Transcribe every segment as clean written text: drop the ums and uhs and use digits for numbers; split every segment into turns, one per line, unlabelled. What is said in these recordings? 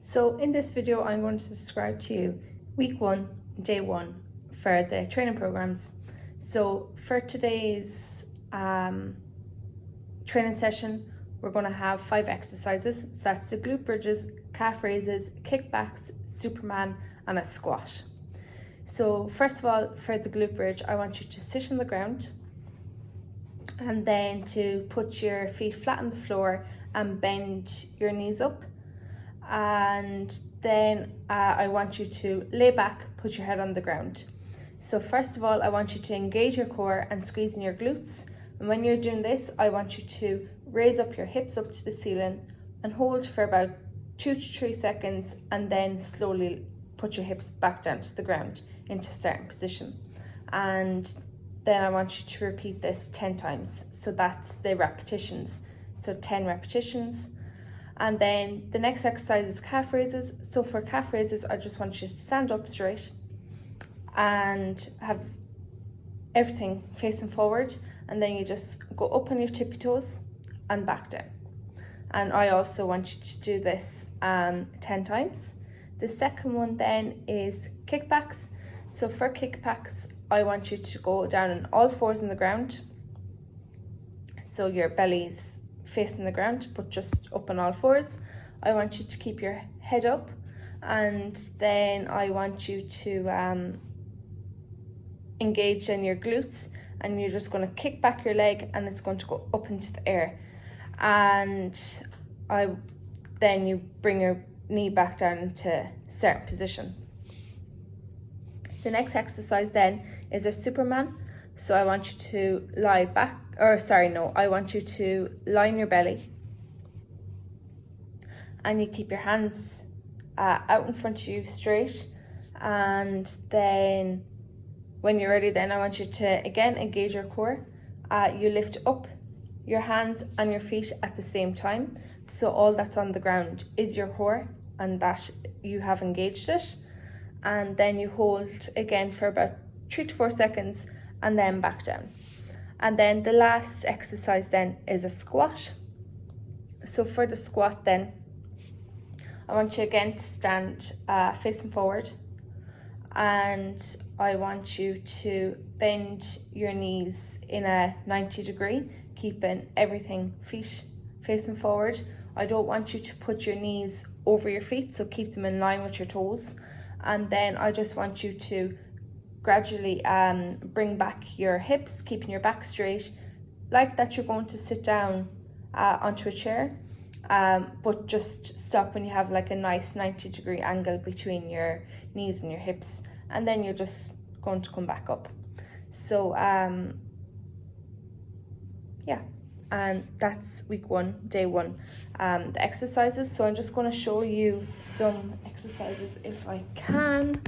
So in this video, I'm going to describe to you week 1, day 1 for the training programs. So for today's training session, we're going to have 5 exercises. So that's the glute bridges, calf raises, kickbacks, Superman, and a squat. So first of all, for the glute bridge, I want you to sit on the ground and then to put your feet flat on the floor and bend your knees up. And then I want you to lay back, put your head on the ground. So first of all, I want you to engage your core and squeeze in your glutes. And when you're doing this, I want you to raise up your hips up to the ceiling and hold for about 2 to 3 seconds, and then slowly put your hips back down to the ground into starting position. And then I want you to repeat this 10 times. So that's the repetitions. So 10 repetitions. And then the next exercise is calf raises. So for calf raises, I just want you to stand up straight and have everything facing forward. And then you just go up on your tippy toes and back down. And I also want you to do this 10 times. The second one then is kickbacks. So for kickbacks, I want you to go down on all fours on the ground. So your belly's facing the ground, but just up on all fours. I want you to keep your head up, and then I want you to engage in your glutes, and you're just going to kick back your leg and it's going to go up into the air. And then you bring your knee back down into starting position. The next exercise then is a Superman. So I want you to lie back, I want you to lie on your belly, and you keep your hands out in front of you straight. And then when you're ready, then I want you to again engage your core. You lift up your hands and your feet at the same time. So all that's on the ground is your core, and that you have engaged it. And then you hold again for about 3 to 4 seconds and then back down. And then the last exercise then is a squat. So for the squat then, I want you again to stand facing forward, and I want you to bend your knees in a 90 degree, keeping everything feet facing forward. I don't want you to put your knees over your feet, so keep them in line with your toes. And then I just want you to gradually bring back your hips, keeping your back straight, like that you're going to sit down onto a chair, but just stop when you have like a nice 90 degree angle between your knees and your hips, and then you're just going to come back up. So yeah, and that's week 1, day 1, the exercises. So I'm just going to show you some exercises if I can.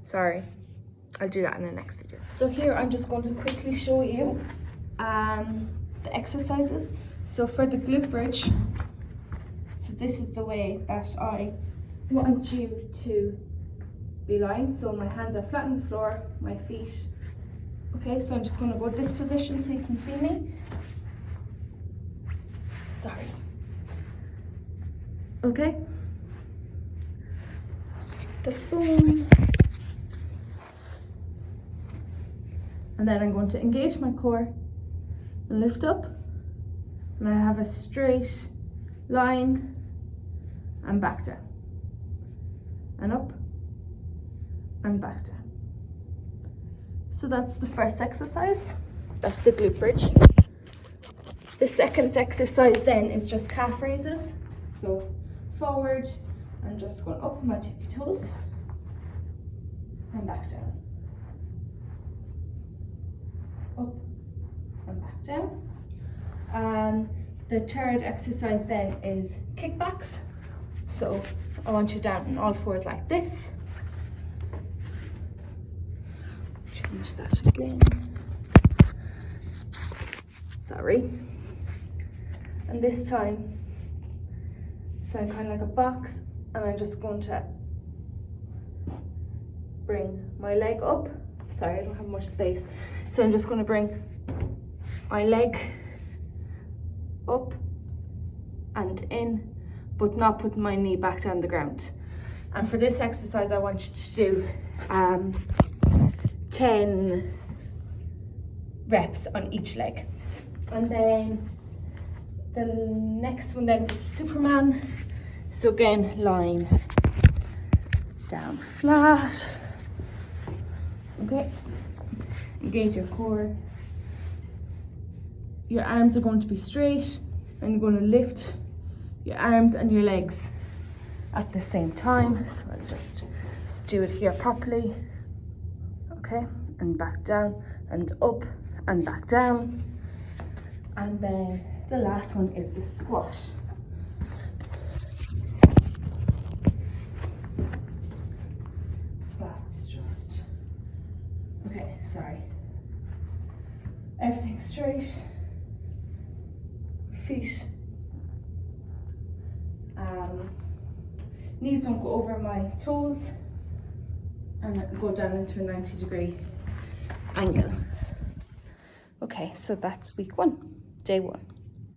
Sorry, I'll do that in the next video. So here I'm just going to quickly show you the exercises. So for the glute bridge, so this is the way that I want you to be lying. So my hands are flat on the floor, my feet. Okay, so I'm just going to go this position so you can see me. Sorry. Okay. The phone. And then I'm going to engage my core and lift up, and I have a straight line and back down, and up and back down. So that's the first exercise. That's the glute bridge. The second exercise then is just calf raises. So forward and just going up on my tippy toes and back down. Up and back down. The third exercise then is kickbacks. So I want you down on all fours like this. Change that again. Sorry. And this time, so I'm kind of like a box, and I'm just going to bring my leg up. Sorry, I don't have much space. So I'm just going to bring my leg up and in, but not putting my knee back down the ground. And for this exercise, I want you to do 10 reps on each leg. And then the next one then is Superman. So again, lying down flat. Okay, engage your core. Your arms are going to be straight, and you're going to lift your arms and your legs at the same time. So I'll just do it here properly. Okay, and back down and up and back down. And then the last one is the squat. So that's just, okay, sorry. Everything straight. Feet. Knees don't go over my toes, and go down into a 90-degree angle. Okay, so that's week 1, day 1.